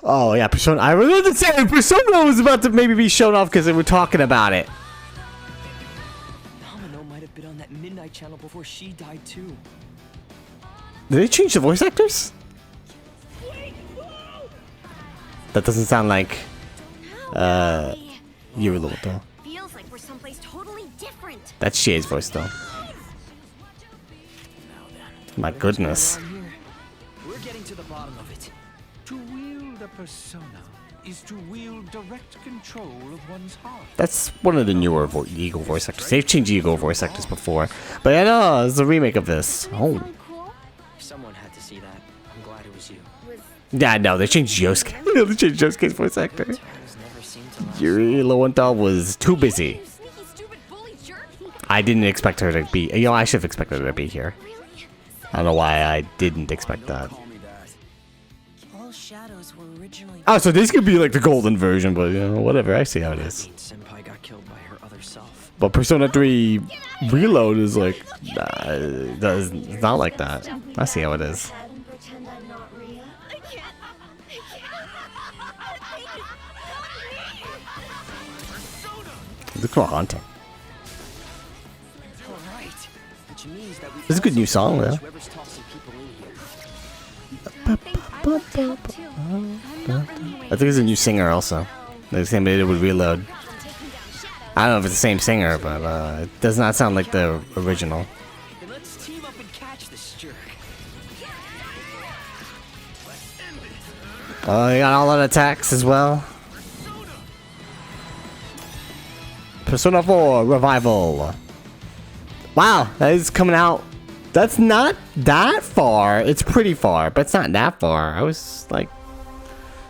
Oh yeah, Persona. I was about to say Persona was about to maybe be shown off because they were talking about it. Domino might have been on that midnight channel before she died too. Did they change the voice actors? That doesn't sound like Yurulo. Feels like we're someplace totally different. That's Shie's voice though. My goodness. We're getting to the bottom of it. To wield a persona is to wield direct control of one's heart. That's one of the newer Eagle voice actors. They've changed Eagle voice actors before. But yeah, no, it's a remake of this. Oh. If someone had to see that, I'm glad it was you. Yeah, no, they changed Yosuke. They changed Yosuke's voice actor. Yuri Lowenthal was too busy. I didn't expect her to be. You know, I should have expected her to be here. I don't know why I didn't expect that. All shadows were originally. Oh, so this could be like the golden version, but you know, whatever. I see how it is. Senpai got killed by her other self. But Persona 3 Reload is like, it's not like that. I see how it is. Look for hunting. This is a good new song, though. I think it's a new singer also. The same way it would Reload. I don't know if it's the same singer, but it does not sound like the original. Let's team up and catch this jerk. Oh, you got all that attacks as well. Persona 4 Revival. Wow, that is coming out. That's not that far. It's pretty far, but it's not that far. I was like,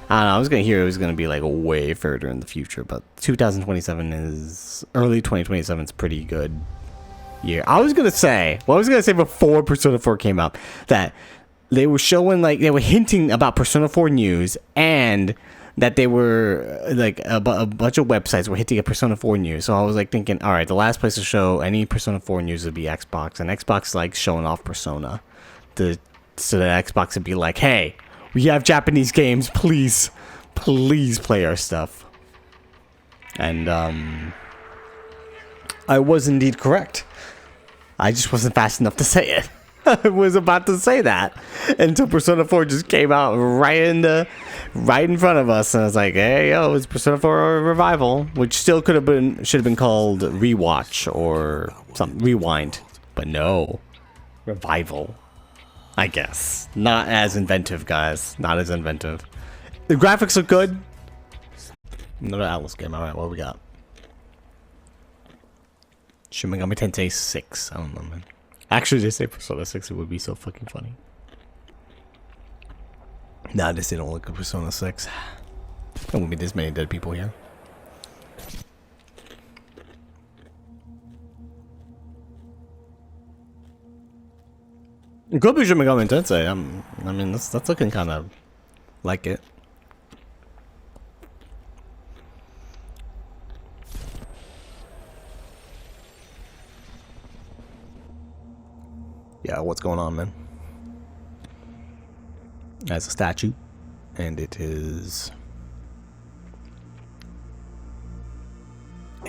I don't know. I was gonna hear it was gonna be like way further in the future, but 2027 is early 2027 is pretty good year. I was gonna say, before Persona 4 came out, that they were showing like they were hinting about Persona 4 news, and that they were like a bunch of websites were hinting at Persona 4 news. So I was like thinking, all right, the last place to show any Persona 4 news would be Xbox, and Xbox like showing off Persona, so that Xbox would be like, hey, we have Japanese games, please play our stuff. And I was indeed correct. I just wasn't fast enough to say it. I was about to say that until Persona 4 just came out right in front of us, and I was like, hey, yo, it's Persona 4 Revival, which still should have been called Rewatch or something, Rewind, but no, Revival. I guess not as inventive, guys. Not as inventive. The graphics look good. Another Atlas game. All right, what we got? Shin Megami Tensei 6. I don't know, man. Actually, they say Persona 6. It would be so fucking funny. Nah, this didn't look at Persona 6. There won't be this many dead people here. It could be Shin Megami Tensei. I mean, that's looking kind of like it. Yeah, what's going on, man? As a statue, and it is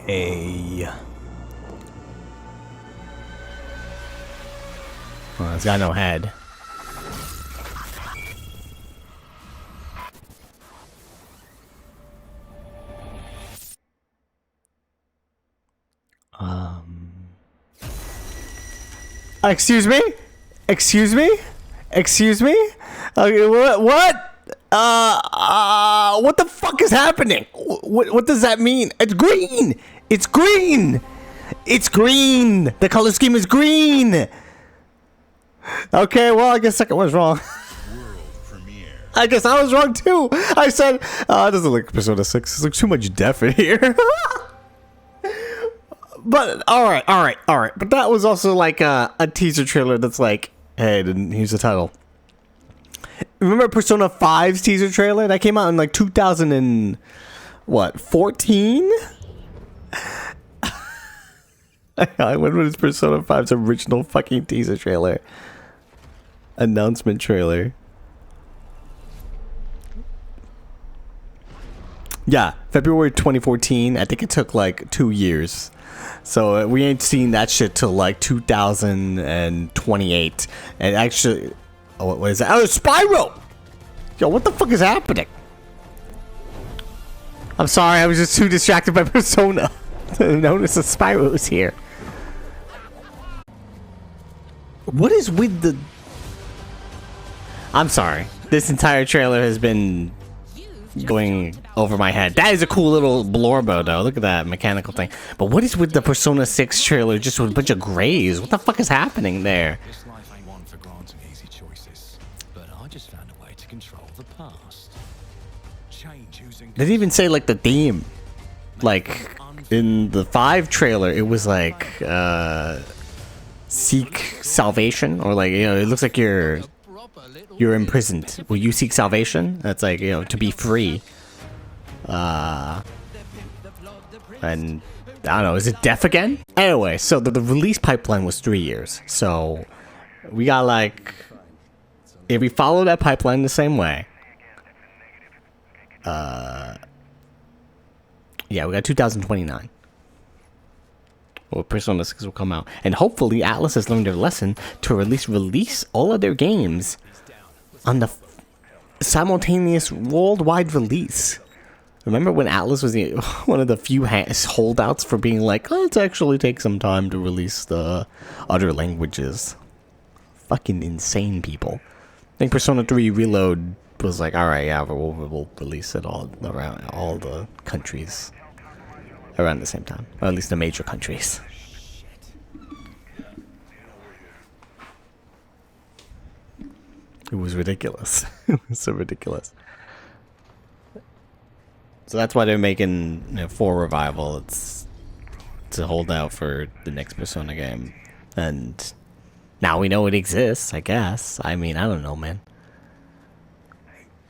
a. Well, it's got no head. Excuse me? Excuse me? Excuse me? Okay, what? What the fuck is happening? What does that mean? It's green! It's green! It's green! The color scheme is green! Okay, well, I guess second one's wrong. I guess I was wrong too. I said, it doesn't look like Persona 6. There's like too much death in here. But, alright. But that was also like a teaser trailer that's like, hey, here's the title. Remember Persona 5's teaser trailer? That came out in like 2014? When was Persona 5's original fucking teaser trailer? Announcement trailer. Yeah, February 2014. I think it took like 2 years. So we ain't seen that shit till like 2028. And actually, oh, what is that? Oh, Spyro! Yo, what the fuck is happening? I'm sorry, I was just too distracted by Persona to notice that Spyro was here. What is with the... I'm sorry. This entire trailer has been going over my head. That is a cool little blorbo, though. Look at that mechanical thing. But what is with the Persona 6 trailer just with a bunch of grays? What the fuck is happening there? This life ain't one for granting easy choices, but I just found a way to control the past. Change using... They didn't even say, like, the theme. Like, in the 5 trailer, it was like, seek salvation, or like, you know, it looks like you're imprisoned. Will you seek salvation? That's like, you know, to be free. And I don't know, is it death again? Anyway, so the release pipeline was 3 years. So we got like, if we follow that pipeline the same way, yeah, we got 2029. Well, Persona 6 will come out. And hopefully Atlas has learned their lesson to release all of their games on the simultaneous worldwide release. Remember when Atlas was one of the few holdouts for being like, oh, let's actually take some time to release the other languages. Fucking insane people. I think Persona 3 Reload was like, alright, yeah, we'll release it all around all the countries around the same time, or at least the major countries. It was ridiculous. It was so ridiculous. So that's why they're making, you know, 4 Revival. It's to hold out for the next Persona game, and now we know it exists. I guess. I mean, I don't know, man.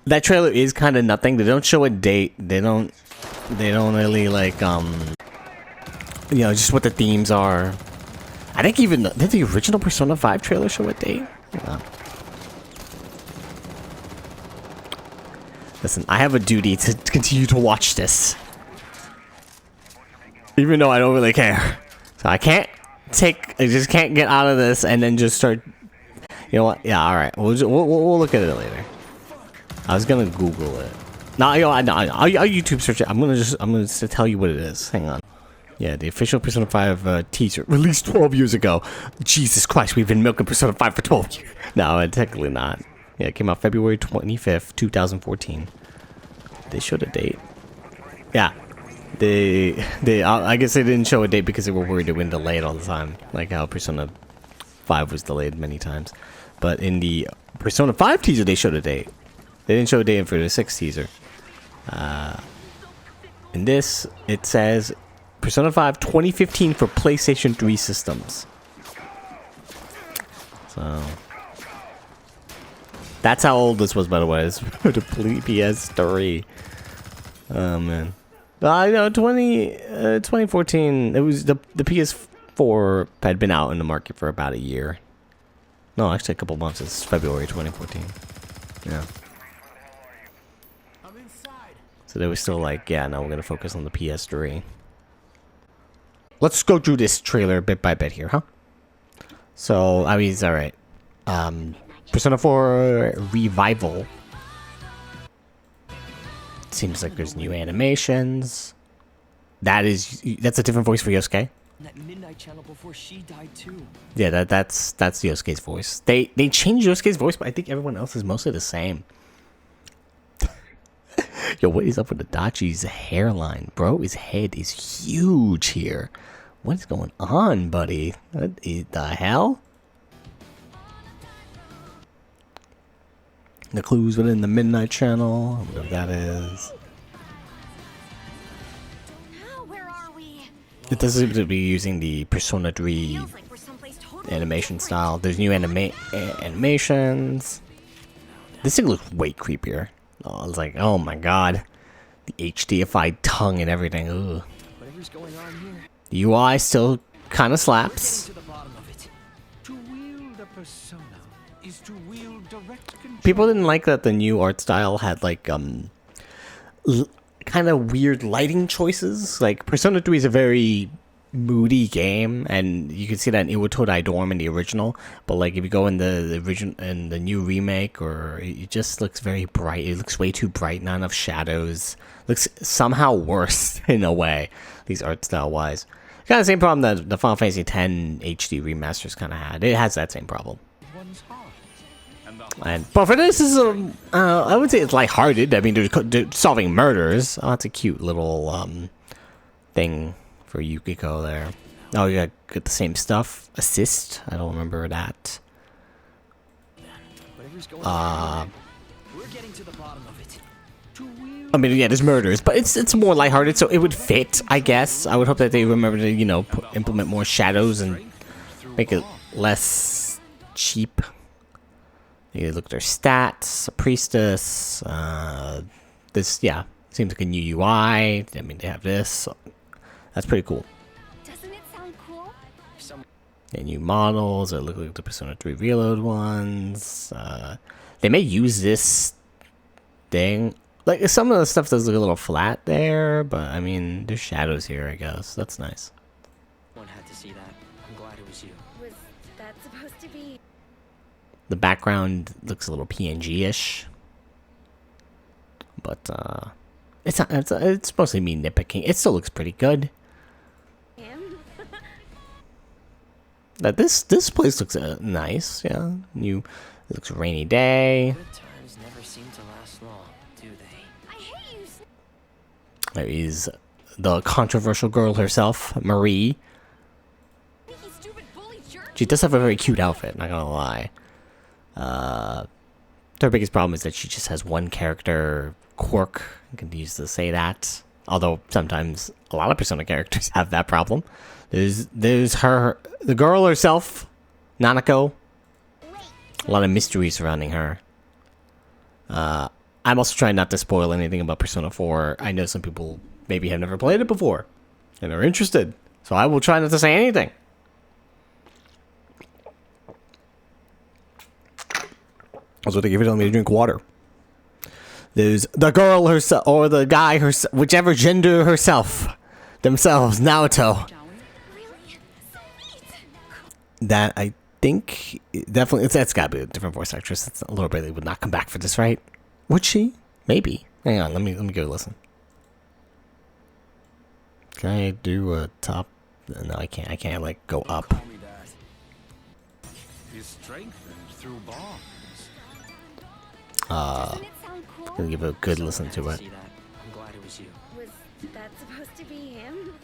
That trailer is kind of nothing. They don't show a date. They don't really like you know, just what the themes are. I think even did the original Persona 5 trailer show a date? Yeah. Listen, I have a duty to continue to watch this, even though I don't really care. So I just can't get out of this and then just start. You know what? Yeah, all right. We'll look at it later. I was gonna Google it. No, I'll YouTube search it. I'm gonna just tell you what it is. Hang on. Yeah, the official Persona 5 teaser released 12 years ago. Jesus Christ, we've been milking Persona 5 for 12 years. No, technically not. Yeah, it came out February 25th, 2014. They showed a date. Yeah, I guess they didn't show a date because they were worried it would delay it all the time, like how Persona 5 was delayed many times. But in the Persona 5 teaser, they showed a date. They didn't show a date for the 6 teaser. In this, it says Persona 5 2015 for PlayStation 3 systems. So that's how old this was, by the way. It's for the PS3. Oh man. I know 2014. It was the PS4 had been out in the market for about a year. No, actually a couple months. It's February 2014. Yeah. So they were still like, yeah, no, we're gonna focus on the PS3. Let's go through this trailer bit by bit here, huh? So, I mean, alright. Persona 4 Revival. Seems like there's new animations. That's a different voice for Yosuke. That midnight channel before she died too. Yeah, that's Yosuke's voice. They changed Yosuke's voice, but I think everyone else is mostly the same. Yo, what is up with Adachi's hairline, bro? His head is huge here. What is going on, buddy? What the hell? The clues within the Midnight Channel. Whatever that is. Now, where are we? It does seem to be using the Persona 3 Feels like we're someplace totally animation different. style. There's new animations. This thing looks way creepier. Oh, it's like, oh my god. The HDified tongue and everything. Ugh. Whatever's going on here. The UI still kind of slaps. To the bottom of it. To wield a persona is to wield direct control. People didn't like that the new art style had like kind of weird lighting choices. Like Persona 3 is a very moody game, and you can see that in Iwatodai Dorm in the original. But like if you go in the original and the new remake, or it just looks very bright. It looks way too bright, not enough shadows. Looks somehow worse in a way. These art style wise, kind of the same problem that the Final Fantasy X HD remasters kind of had. It has that same problem. But for this is I would say it's lighthearted. I mean, they're solving murders. Oh, that's a cute little thing for Yukiko there. Oh, you got the same stuff. Assist. I don't remember that. We're getting to the bottom of it. I mean, yeah, there's murders, but it's more lighthearted, so it would fit, I guess. I would hope that they remember to, you know, implement more shadows and make it less cheap. You look at their stats, a priestess. This, yeah, seems like a new UI. I mean, they have this. That's pretty cool. Doesn't it sound cool? And new models. It look like the Persona 3 Reload ones. They may use this thing. Like, some of the stuff does look a little flat there, but I mean, there's shadows here, I guess. That's nice. One had to see that. I'm glad it was you. Was that supposed to be? The background looks a little PNG-ish. But, it's not, it's mostly me nitpicking. It still looks pretty good. Him? That this place looks nice, yeah. It looks a rainy day. Good times never seem to last long, do they? I hate you. There is the controversial girl herself, Marie. Sneaky, stupid bully jerk. She does have a very cute outfit, not gonna lie. Her biggest problem is that she just has one character quirk. I can use to say that. Although sometimes a lot of Persona characters have that problem. There's her, the girl herself, Nanako. A lot of mystery surrounding her. I'm also trying not to spoil anything about Persona 4. I know some people maybe have never played it before and are interested, so I will try not to say anything. That's what they give it on me to drink water. There's the girl herself, or the guy herself, whichever gender themselves, Naoto. Really? So neat. That I think definitely that's gotta be a different voice actress. That's Laura Bailey would not come back for this, right? Would she? Maybe. Hang on, let me give it a listen. Can I do a top? No, I can't. I can't like go up. Call me that. Is strengthened through bonds. Doesn't it sound cool? Gonna give a good listen to it. See that. I'm glad it was you. Was that supposed to be him?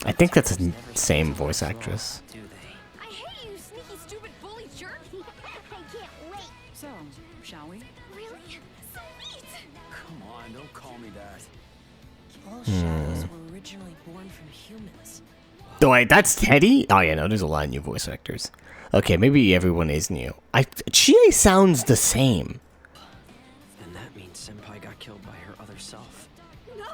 I think that's the same voice actress. Do they? I hate you, sneaky, stupid bully jerk. I can't wait. So, shall we? Really? So neat. Come on, don't call me that. All shadows were originally born from humans. Oh wait, that's Teddy? Oh yeah, no, there's a lot of new voice actors. Okay, maybe everyone is new. Chie sounds the same. Then that means Senpai got killed by her other self. No!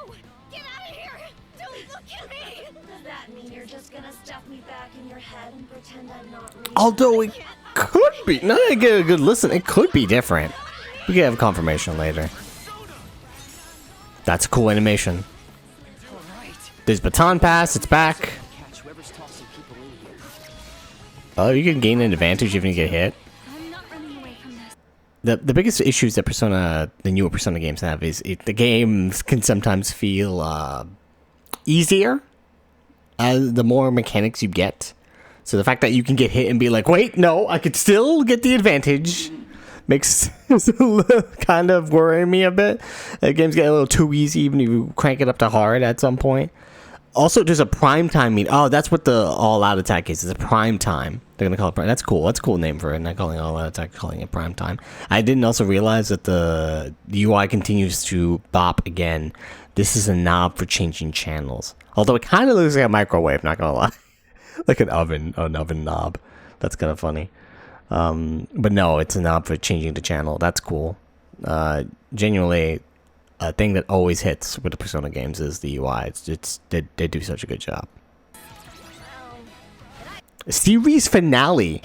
Get out of here! Don't look at me! Does that mean you're just gonna stuff me back in your head and pretend I'm not real? Although it could be. Now that I get a good listen, it could be different. We can have confirmation later. That's a cool animation. There's Baton Pass, it's back. Catch whoever's tossing people in here. Oh, you can gain an advantage even if you get hit. I'm not running away from this. The biggest issues that the newer Persona games have is the games can sometimes feel easier the more mechanics you get. So the fact that you can get hit and be like, wait, no, I could still get the advantage, makes kind of worry me a bit. Games get a little too easy even if you crank it up to hard at some point. Also, there's a prime time mean. Oh, that's what the all-out attack is. It's a prime time. They're gonna call it prime. That's cool. That's a cool name for it. Not calling it all-out attack, calling it prime time. I didn't also realize that the UI continues to bop again. This is a knob for changing channels. Although it kind of looks like a microwave. Not gonna lie, like an oven knob. That's kind of funny. But no, it's a knob for changing the channel. That's cool. Genuinely. A thing that always hits with the Persona games is the UI. They do such a good job. Series finale.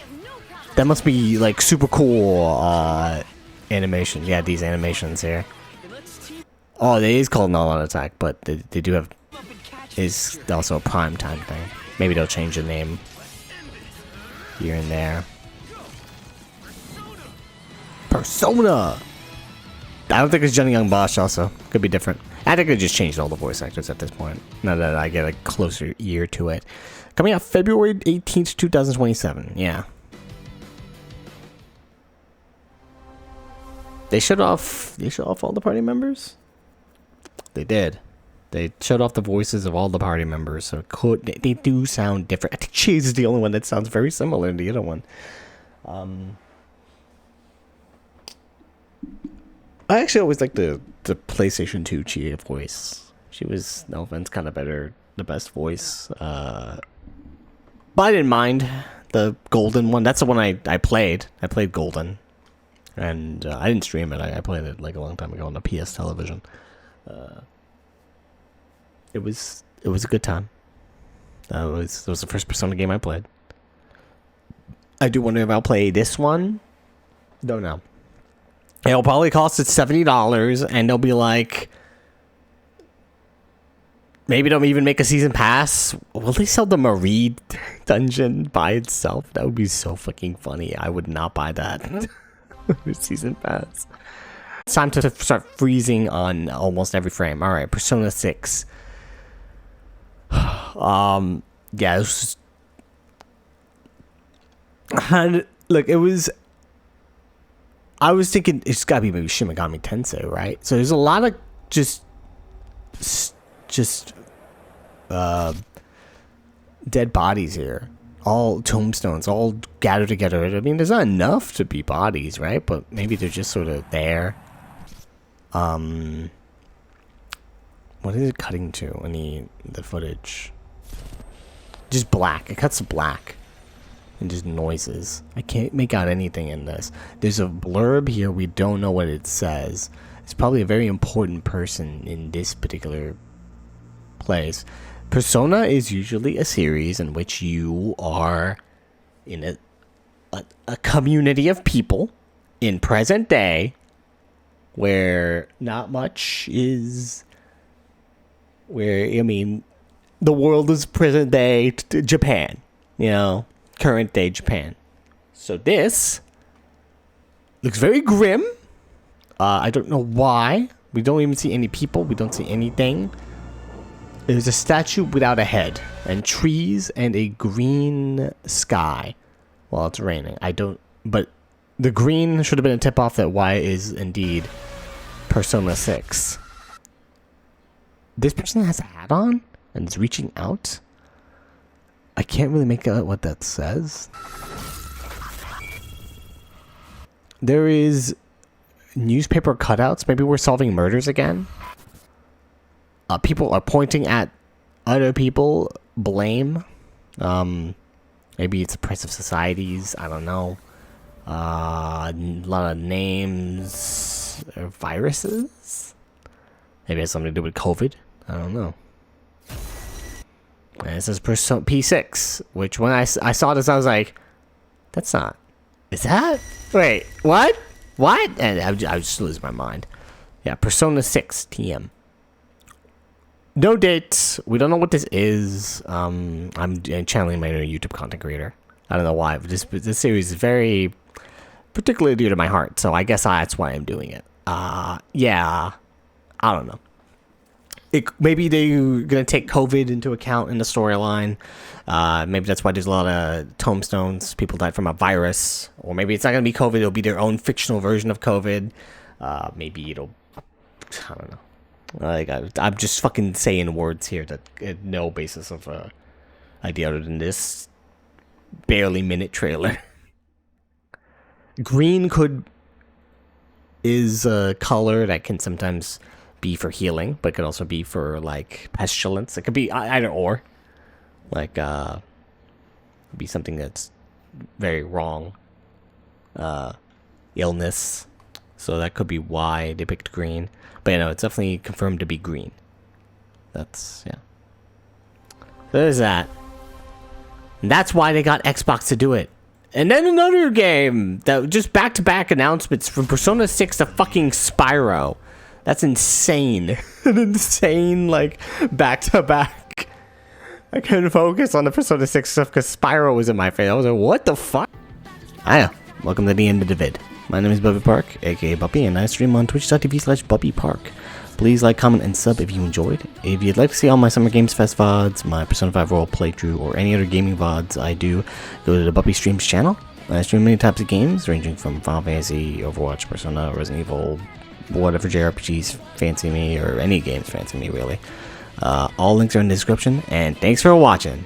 That must be like super cool animation. Yeah, these animations here. Oh, it is called All Out Attack, but they do have... Is also a prime time thing. Maybe they'll change the name here and there. Persona! I don't think it's Johnny Young Bosch also. Could be different. I think they just changed all the voice actors at this point. Now that I get a closer ear to it. Coming out February 18th, 2027. Yeah. They showed off all the party members? They did. They showed off the voices of all the party members, so they do sound different. I think Cheese is the only one that sounds very similar to the other one. I actually always liked the PlayStation 2 Chia voice. She was, no offense, kind of better, the best voice. But I didn't mind the Golden one. That's the one I played. I played Golden. And I didn't stream it. I played it like a long time ago on the PS television. It was a good time. It was the first Persona game I played. I do wonder if I'll play this one. Don't know. It'll probably cost it $70, and they'll be like, maybe they'll even make a season pass. Will they sell the Marie dungeon by itself? That would be so fucking funny. I would not buy that. Season pass. It's time to start freezing on almost every frame. All right, Persona 6. Yeah, it was and look, it was. I was thinking it's gotta be maybe Shin Megami Tensei, right? So there's a lot of just dead bodies here, all tombstones, all gathered together. I mean, there's not enough to be bodies, right? But maybe they're just sort of there. What is it cutting to in the footage? Just black. It cuts to black. And just noises. I can't make out anything in this. There's a blurb here. We don't know what it says. It's probably a very important person in this particular place. Persona is usually a series in which you are in a community of people in present day where not much is... Where, I mean, the world is present day Japan. You know? Current day Japan. So this looks very grim. I don't know why. We don't even see any people. We don't see anything. There's a statue without a head and trees and a green sky while it's raining. But the green should have been a tip off that Y is indeed Persona 6. This person has a hat on and is reaching out. I can't really make out what that says. There is newspaper cutouts. Maybe we're solving murders again. People are pointing at other people. Blame. Maybe it's the price of societies. I don't know. A lot of names. Viruses? Maybe it has something to do with COVID. I don't know. And it says P6, which when I saw this, I was like, that's not... Is that? Wait, what? What? And I just lose my mind. Yeah, Persona 6 TM. No dates. We don't know what this is. I'm channeling my inner YouTube content creator. I don't know why. But this series is very particularly dear to my heart, so I guess that's why I'm doing it. Yeah. I don't know. Maybe they're gonna take COVID into account in the storyline. Maybe that's why there's a lot of tombstones. People died from a virus, or maybe it's not gonna be COVID. It'll be their own fictional version of COVID. Maybe it'll. I don't know. Like I'm just fucking saying words here that had no basis of idea other than this barely minute trailer. Green is a color that can sometimes be for healing, but it could also be for like pestilence. It could be either or. Like be something that's very wrong. Illness. So that could be why they picked green. But you know, it's definitely confirmed to be green. That's yeah. There's that. And that's why they got Xbox to do it. And then another game that just back-to-back announcements from Persona 6 to fucking Spyro. That's insane. An insane, like, back-to-back. I couldn't focus on the Persona 6 stuff because Spyro was in my face. I was like, what the fuck? Hiya. Welcome to the end of the vid. My name is BuppyPark, aka Buppy, and I stream on twitch.tv/BuppyPark. Please like, comment, and sub if you enjoyed. If you'd like to see all my Summer Games Fest VODs, my Persona 5 Royal playthrough, or any other gaming VODs I do, go to the Buppy Streams channel. I stream many types of games, ranging from Final Fantasy, Overwatch, Persona, Resident Evil, whatever JRPGs fancy me, or any games fancy me, really. All links are in the description, and thanks for watching.